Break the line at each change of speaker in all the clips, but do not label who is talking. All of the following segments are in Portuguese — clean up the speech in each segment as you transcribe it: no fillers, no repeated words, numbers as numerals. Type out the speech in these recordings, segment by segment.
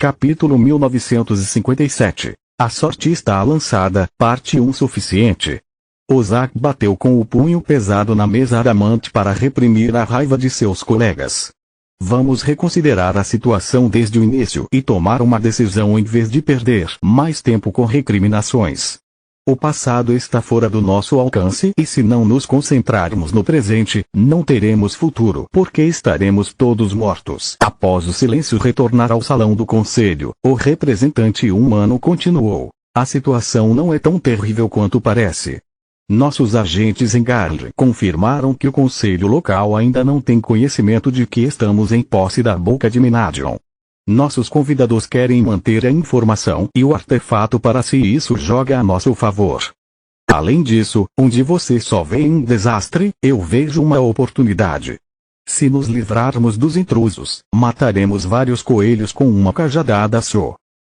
Capítulo 1957. A sorte está lançada, parte 1 suficiente. Ozak bateu com o punho pesado na mesa adamante para reprimir a raiva de seus colegas. Vamos reconsiderar a situação desde o início e tomar uma decisão em vez de perder mais tempo com recriminações. O passado está fora do nosso alcance e se não nos concentrarmos no presente, não teremos futuro porque estaremos todos mortos. Após o silêncio retornar ao salão do conselho, o representante humano continuou. A situação não é tão terrível quanto parece. Nossos agentes em Garl confirmaram que o conselho local ainda não tem conhecimento de que estamos em posse da boca de Menadion. Nossos convidados querem manter a informação e o artefato para si isso joga a nosso favor. Além disso, onde você só vê um desastre, eu vejo uma oportunidade. Se nos livrarmos dos intrusos, mataremos vários coelhos com uma cajadada só.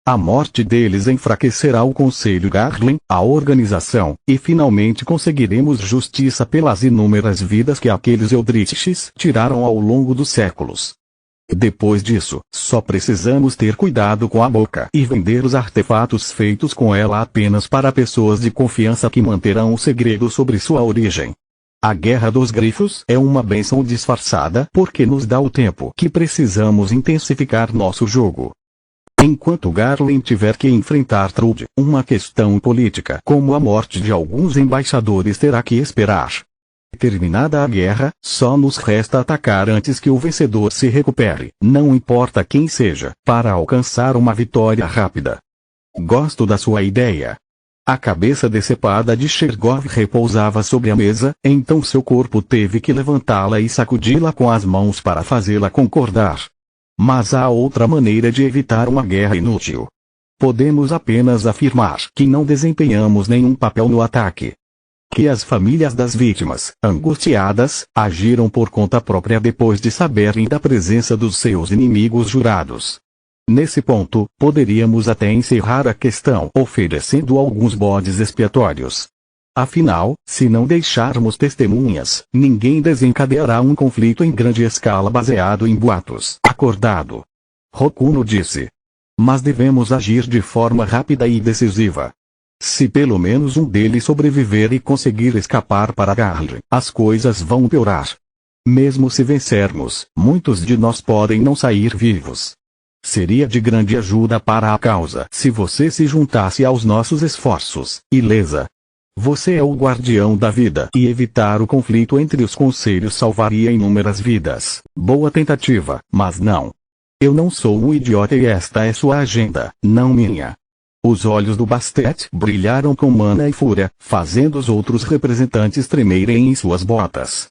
A morte deles enfraquecerá o Conselho Garlen, a organização, e finalmente conseguiremos justiça pelas inúmeras vidas que aqueles Eldritches tiraram ao longo dos séculos. Depois disso, só precisamos ter cuidado com a boca e vender os artefatos feitos com ela apenas para pessoas de confiança que manterão o segredo sobre sua origem. A Guerra dos Grifos é uma bênção disfarçada porque nos dá o tempo que precisamos intensificar nosso jogo. Enquanto Garland tiver que enfrentar Trude, uma questão política como a morte de alguns embaixadores terá que esperar. Terminada a guerra, só nos resta atacar antes que o vencedor se recupere, não importa quem seja, para alcançar uma vitória rápida. Gosto da sua ideia. A cabeça decepada de Shergov repousava sobre a mesa, então seu corpo teve que levantá-la e sacudi-la com as mãos para fazê-la concordar. Mas há outra maneira de evitar uma guerra inútil. Podemos apenas afirmar que não desempenhamos nenhum papel no ataque. Que as famílias das vítimas, angustiadas, agiram por conta própria depois de saberem da presença dos seus inimigos jurados. Nesse ponto, poderíamos até encerrar a questão oferecendo alguns bodes expiatórios. Afinal, se não deixarmos testemunhas, ninguém desencadeará um conflito em grande escala baseado em boatos. Acordado. Rokuno disse. Mas devemos agir de forma rápida e decisiva. Se pelo menos um deles sobreviver e conseguir escapar para Garl, as coisas vão piorar. Mesmo se vencermos, muitos de nós podem não sair vivos. Seria de grande ajuda para a causa se você se juntasse aos nossos esforços, Ilesa. Você é o guardião da vida e evitar o conflito entre os conselhos salvaria inúmeras vidas. Boa tentativa, mas não. Eu não sou um idiota e esta é sua agenda, não minha. Os olhos do Bastet brilharam com mana e fúria, fazendo os outros representantes tremerem em suas botas.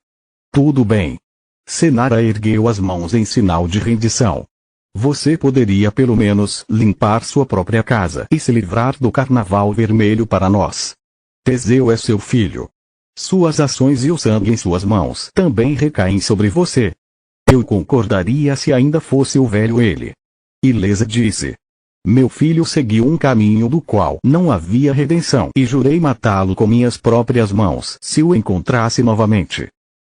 Tudo bem. Senara ergueu as mãos em sinal de rendição. Você poderia pelo menos limpar sua própria casa e se livrar do Carnaval Vermelho para nós. Teseu é seu filho. Suas ações e o sangue em suas mãos também recaem sobre você. Eu concordaria se ainda fosse o velho ele. Ilesa disse. Meu filho seguiu um caminho do qual não havia redenção e jurei matá-lo com minhas próprias mãos se o encontrasse novamente.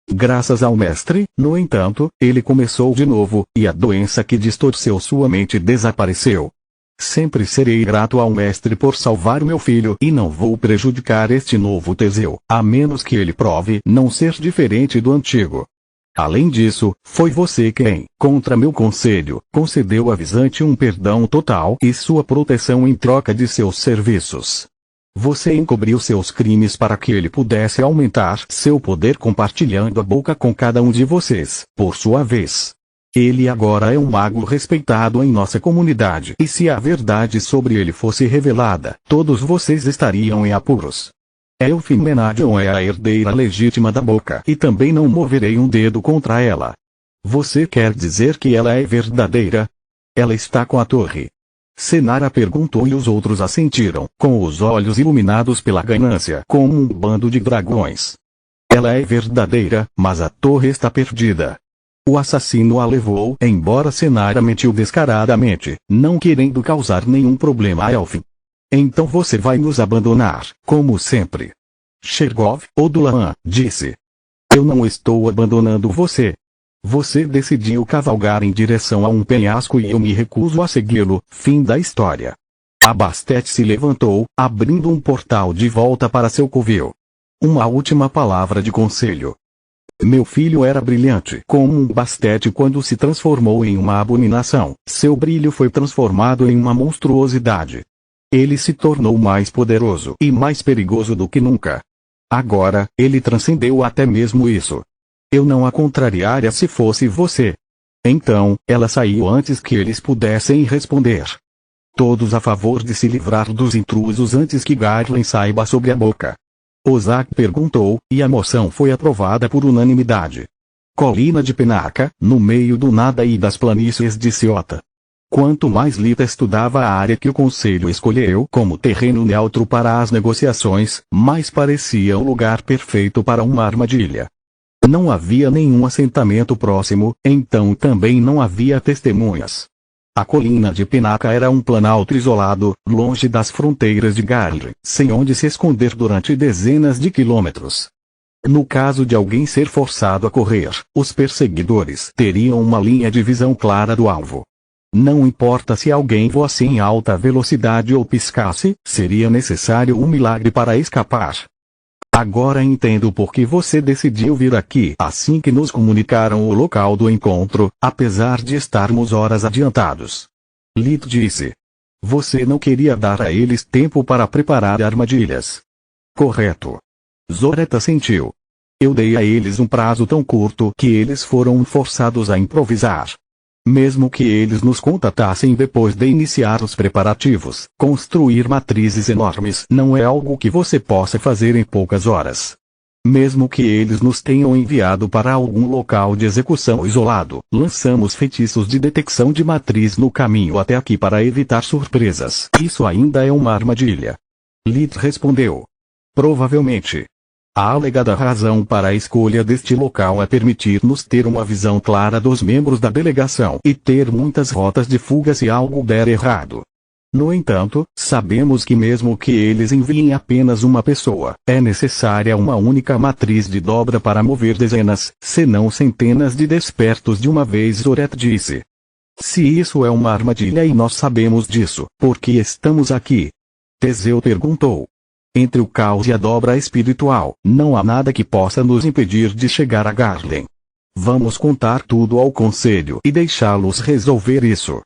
Graças ao mestre, no entanto, ele começou de novo, e a doença que distorceu sua mente desapareceu. Sempre serei grato ao mestre por salvar meu filho e não vou prejudicar este novo Teseu, a menos que ele prove não ser diferente do antigo. Além disso, foi você quem, contra meu conselho, concedeu a Visante um perdão total e sua proteção em troca de seus serviços. Você encobriu seus crimes para que ele pudesse aumentar seu poder compartilhando a boca com cada um de vocês, por sua vez. Ele agora é um mago respeitado em nossa comunidade e se a verdade sobre ele fosse revelada, todos vocês estariam em apuros. Elfin Menadion é a herdeira legítima da boca e também não moverei um dedo contra ela. Você quer dizer que ela é verdadeira? Ela está com a torre. Senara perguntou e os outros assentiram, com os olhos iluminados pela ganância como um bando de dragões. Ela é verdadeira, mas a torre está perdida. O assassino a levou, embora Senara mentiu descaradamente, não querendo causar nenhum problema a Elfin. Então você vai nos abandonar, como sempre. Shergov, Odulan, disse. Eu não estou abandonando você. Você decidiu cavalgar em direção a um penhasco e eu me recuso a segui-lo. Fim da história. A Bastet se levantou, abrindo um portal de volta para seu covil. Uma última palavra de conselho. Meu filho era brilhante como um Bastet quando se transformou em uma abominação. Seu brilho foi transformado em uma monstruosidade. Ele se tornou mais poderoso e mais perigoso do que nunca. Agora, ele transcendeu até mesmo isso. Eu não a contrariaria se fosse você. Então, ela saiu antes que eles pudessem responder. Todos a favor de se livrar dos intrusos antes que Garland saiba sobre a boca. Ozak perguntou, e a moção foi aprovada por unanimidade. Colina de Penaca, no meio do nada e das planícies de Ciota. Quanto mais Lita estudava a área que o conselho escolheu como terreno neutro para as negociações, mais parecia o lugar perfeito para uma armadilha. Não havia nenhum assentamento próximo, então também não havia testemunhas. A colina de Penaca era um planalto isolado, longe das fronteiras de Garland, sem onde se esconder durante dezenas de quilômetros. No caso de alguém ser forçado a correr, os perseguidores teriam uma linha de visão clara do alvo. Não importa se alguém voasse em alta velocidade ou piscasse, seria necessário um milagre para escapar. Agora entendo por que você decidiu vir aqui assim que nos comunicaram o local do encontro, apesar de estarmos horas adiantados. Lit disse. Você não queria dar a eles tempo para preparar armadilhas. Correto. Zoreta sentiu. Eu dei a eles um prazo tão curto que eles foram forçados a improvisar. Mesmo que eles nos contatassem depois de iniciar os preparativos, construir matrizes enormes não é algo que você possa fazer em poucas horas. Mesmo que eles nos tenham enviado para algum local de execução isolado, lançamos feitiços de detecção de matriz no caminho até aqui para evitar surpresas. Isso ainda é uma armadilha. Lit respondeu. Provavelmente. A alegada razão para a escolha deste local é permitir-nos ter uma visão clara dos membros da delegação e ter muitas rotas de fuga se algo der errado. No entanto, sabemos que mesmo que eles enviem apenas uma pessoa, é necessária uma única matriz de dobra para mover dezenas, se não centenas de despertos de uma vez, Zoret disse. Se isso é uma armadilha e nós sabemos disso, por que estamos aqui? Teseu perguntou. Entre o caos e a dobra espiritual, não há nada que possa nos impedir de chegar a Garland. Vamos contar tudo ao conselho e deixá-los resolver isso.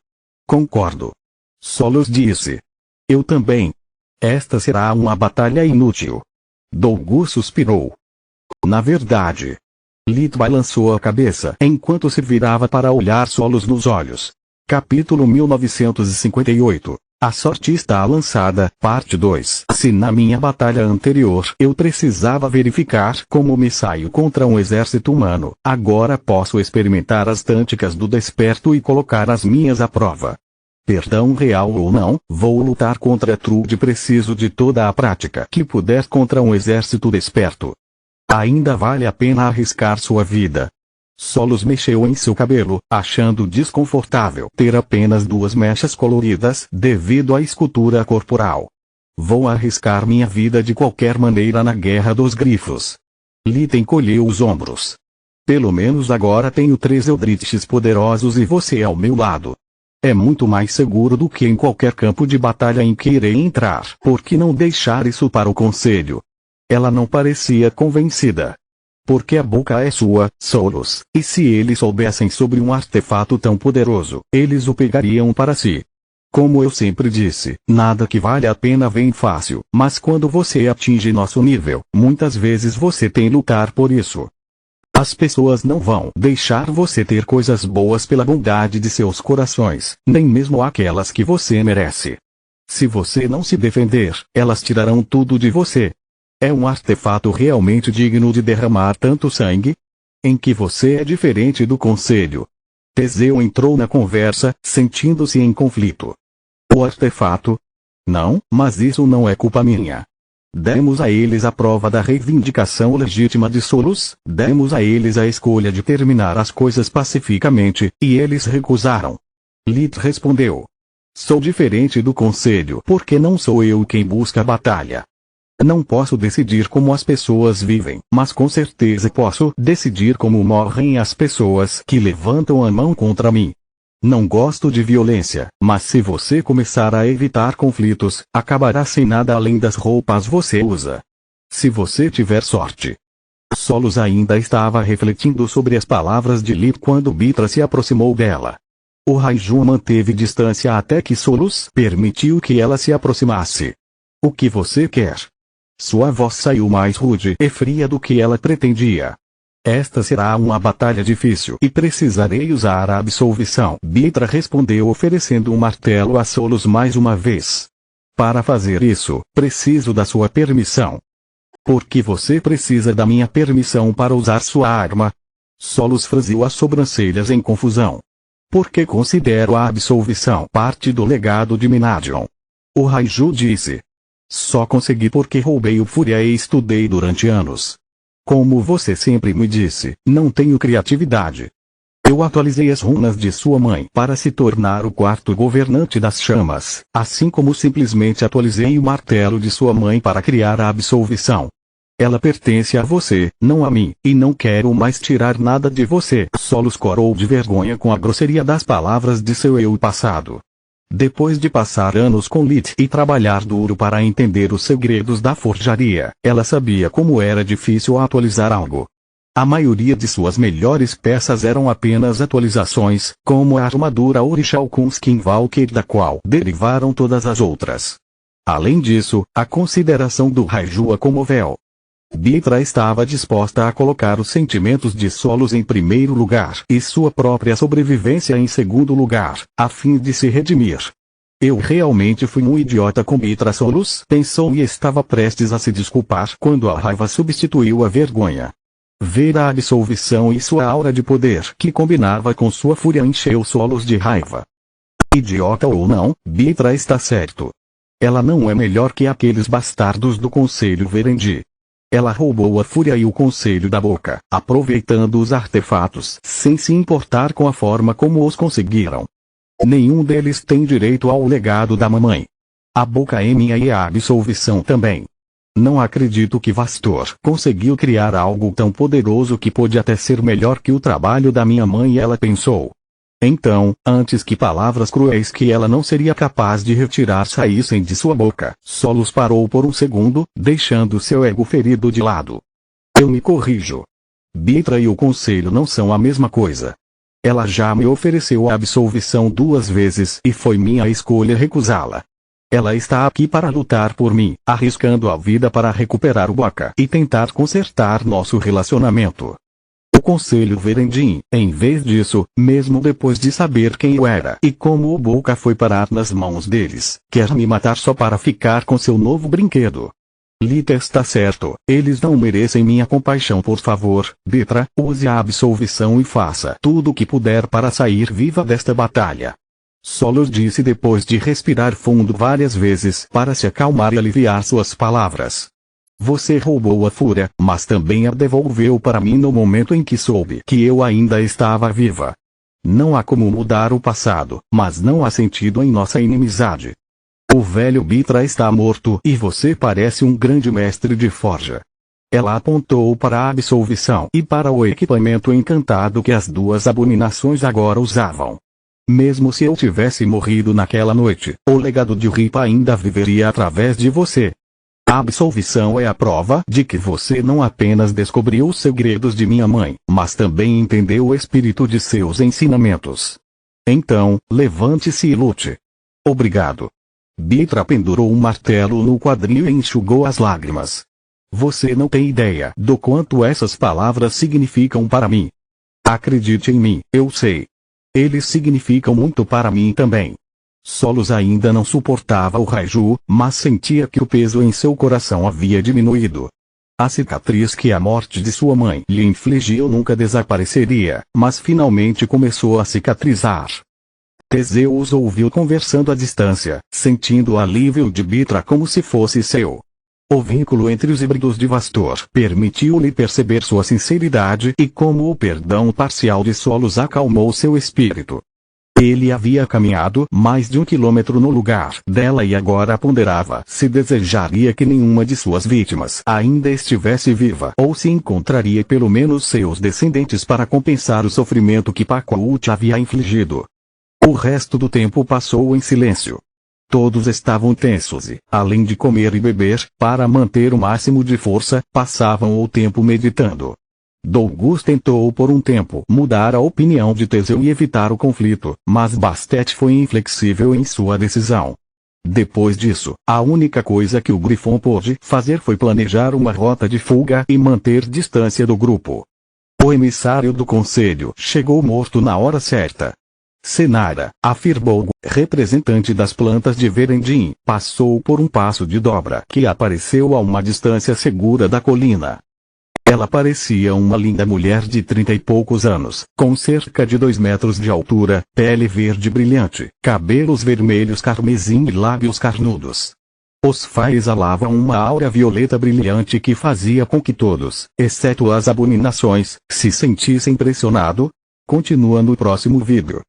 Concordo. Solos disse. Eu também. Esta será uma batalha inútil. Dolgur suspirou. Na verdade. Lit balançou a cabeça enquanto se virava para olhar Solos nos olhos. Capítulo 1958. A sorte está lançada, parte 2. Se na minha batalha anterior eu precisava verificar como me saio contra um exército humano, agora posso experimentar as táticas do desperto e colocar as minhas à prova. Perdão real ou não, vou lutar contra Trude. Preciso de toda a prática que puder contra um exército desperto. Ainda vale a pena arriscar sua vida. Solos mexeu em seu cabelo, achando desconfortável ter apenas 2 mechas coloridas devido à escultura corporal. Vou arriscar minha vida de qualquer maneira na Guerra dos Grifos. Lit encolheu os ombros. Pelo menos agora tenho 3 Eldritches poderosos e você ao meu lado. É muito mais seguro do que em qualquer campo de batalha em que irei entrar. Por que não deixar isso para o conselho? Ela não parecia convencida. Porque a boca é sua, Solos, e se eles soubessem sobre um artefato tão poderoso, eles o pegariam para si. Como eu sempre disse, nada que vale a pena vem fácil, mas quando você atinge nosso nível, muitas vezes você tem que lutar por isso. As pessoas não vão deixar você ter coisas boas pela bondade de seus corações, nem mesmo aquelas que você merece. Se você não se defender, elas tirarão tudo de você. É um artefato realmente digno de derramar tanto sangue? Em que você é diferente do conselho? Teseu entrou na conversa, sentindo-se em conflito. O artefato? Não, mas isso não é culpa minha. Demos a eles a prova da reivindicação legítima de Solos, demos a eles a escolha de terminar as coisas pacificamente, e eles recusaram. Lit respondeu. Sou diferente do conselho porque não sou eu quem busca a batalha. Não posso decidir como as pessoas vivem, mas com certeza posso decidir como morrem as pessoas que levantam a mão contra mim. Não gosto de violência, mas se você começar a evitar conflitos, acabará sem nada além das roupas você usa. Se você tiver sorte. Solos ainda estava refletindo sobre as palavras de Lip quando Mitra se aproximou dela. O Raiju manteve distância até que Solos permitiu que ela se aproximasse. O que você quer? Sua voz saiu mais rude e fria do que ela pretendia. Esta será uma batalha difícil e precisarei usar a absolvição. Mitra respondeu oferecendo um martelo a Solos mais uma vez. Para fazer isso, preciso da sua permissão. Por que você precisa da minha permissão para usar sua arma? Solos franziu as sobrancelhas em confusão. Porque considero a absolvição parte do legado de Minadion. O Raiju disse. Só consegui porque roubei o Fúria e estudei durante anos. Como você sempre me disse, não tenho criatividade. Eu atualizei as runas de sua mãe para se tornar o quarto governante das chamas, assim como simplesmente atualizei o martelo de sua mãe para criar a absolvição. Ela pertence a você, não a mim, e não quero mais tirar nada de você. Solos corou de vergonha com a grosseria das palavras de seu eu passado. Depois de passar anos com Lit e trabalhar duro para entender os segredos da forjaria, ela sabia como era difícil atualizar algo. A maioria de suas melhores peças eram apenas atualizações, como a armadura Orixalcun Skinwalker da qual derivaram todas as outras. Além disso, a consideração do Raiju a comoveu. Mitra estava disposta a colocar os sentimentos de Solos em primeiro lugar e sua própria sobrevivência em segundo lugar, a fim de se redimir. Eu realmente fui um idiota com Mitra. Solos pensou e estava prestes a se desculpar quando a raiva substituiu a vergonha. Ver a absolvição e sua aura de poder que combinava com sua fúria encheu Solos de raiva. Idiota ou não, Mitra está certo. Ela não é melhor que aqueles bastardos do Conselho Verendi. Ela roubou a fúria e o conselho da boca, aproveitando os artefatos sem se importar com a forma como os conseguiram. Nenhum deles tem direito ao legado da mamãe. A boca é minha e a absolvição também. Não acredito que Vastor conseguiu criar algo tão poderoso que pôde até ser melhor que o trabalho da minha mãe, ela pensou. Então, antes que palavras cruéis que ela não seria capaz de retirar saíssem de sua boca, Solos parou por um segundo, deixando seu ego ferido de lado. Eu me corrijo. Mitra e o conselho não são a mesma coisa. Ela já me ofereceu a absolvição 2 vezes e foi minha escolha recusá-la. Ela está aqui para lutar por mim, arriscando a vida para recuperar o Boca e tentar consertar nosso relacionamento. O Conselho Verendim, em vez disso, mesmo depois de saber quem eu era e como o Boca foi parar nas mãos deles, quer me matar só para ficar com seu novo brinquedo. Lita está certo, eles não merecem minha compaixão. Por favor, Mitra, use a absolvição e faça tudo o que puder para sair viva desta batalha. Solos disse depois de respirar fundo várias vezes para se acalmar e aliviar suas palavras. Você roubou a fúria, mas também a devolveu para mim no momento em que soube que eu ainda estava viva. Não há como mudar o passado, mas não há sentido em nossa inimizade. O velho Mitra está morto e você parece um grande mestre de forja. Ela apontou para a absolvição e para o equipamento encantado que as 2 abominações agora usavam. Mesmo se eu tivesse morrido naquela noite, o legado de Ripa ainda viveria através de você. A absolvição é a prova de que você não apenas descobriu os segredos de minha mãe, mas também entendeu o espírito de seus ensinamentos. Então, levante-se e lute. Obrigado. Mitra pendurou um martelo no quadril e enxugou as lágrimas. Você não tem ideia do quanto essas palavras significam para mim. Acredite em mim, eu sei. Eles significam muito para mim também. Solos ainda não suportava o Raiju, mas sentia que o peso em seu coração havia diminuído. A cicatriz que a morte de sua mãe lhe infligiu nunca desapareceria, mas finalmente começou a cicatrizar. Teseus ouviu conversando à distância, sentindo o alívio de Mitra como se fosse seu. O vínculo entre os híbridos de Vastor permitiu-lhe perceber sua sinceridade e como o perdão parcial de Solos acalmou seu espírito. Ele havia caminhado mais de 1 quilômetro no lugar dela e agora ponderava se desejaria que nenhuma de suas vítimas ainda estivesse viva ou se encontraria pelo menos seus descendentes para compensar o sofrimento que Pacote havia infligido. O resto do tempo passou em silêncio. Todos estavam tensos e, além de comer e beber, para manter o máximo de força, passavam o tempo meditando. Douglas tentou por um tempo mudar a opinião de Teseu e evitar o conflito, mas Bastet foi inflexível em sua decisão. Depois disso, a única coisa que o Grifão pôde fazer foi planejar uma rota de fuga e manter distância do grupo. O emissário do conselho chegou morto na hora certa. Senara, afirmou, representante das plantas de Verendim, passou por um passo de dobra que apareceu a uma distância segura da colina. Ela parecia uma linda mulher de 30 e poucos anos, com cerca de 2 metros de altura, pele verde brilhante, cabelos vermelhos carmesim e lábios carnudos. Os faios exalavam uma aura violeta brilhante que fazia com que todos, exceto as abominações, se sentissem pressionados. Continua no próximo vídeo.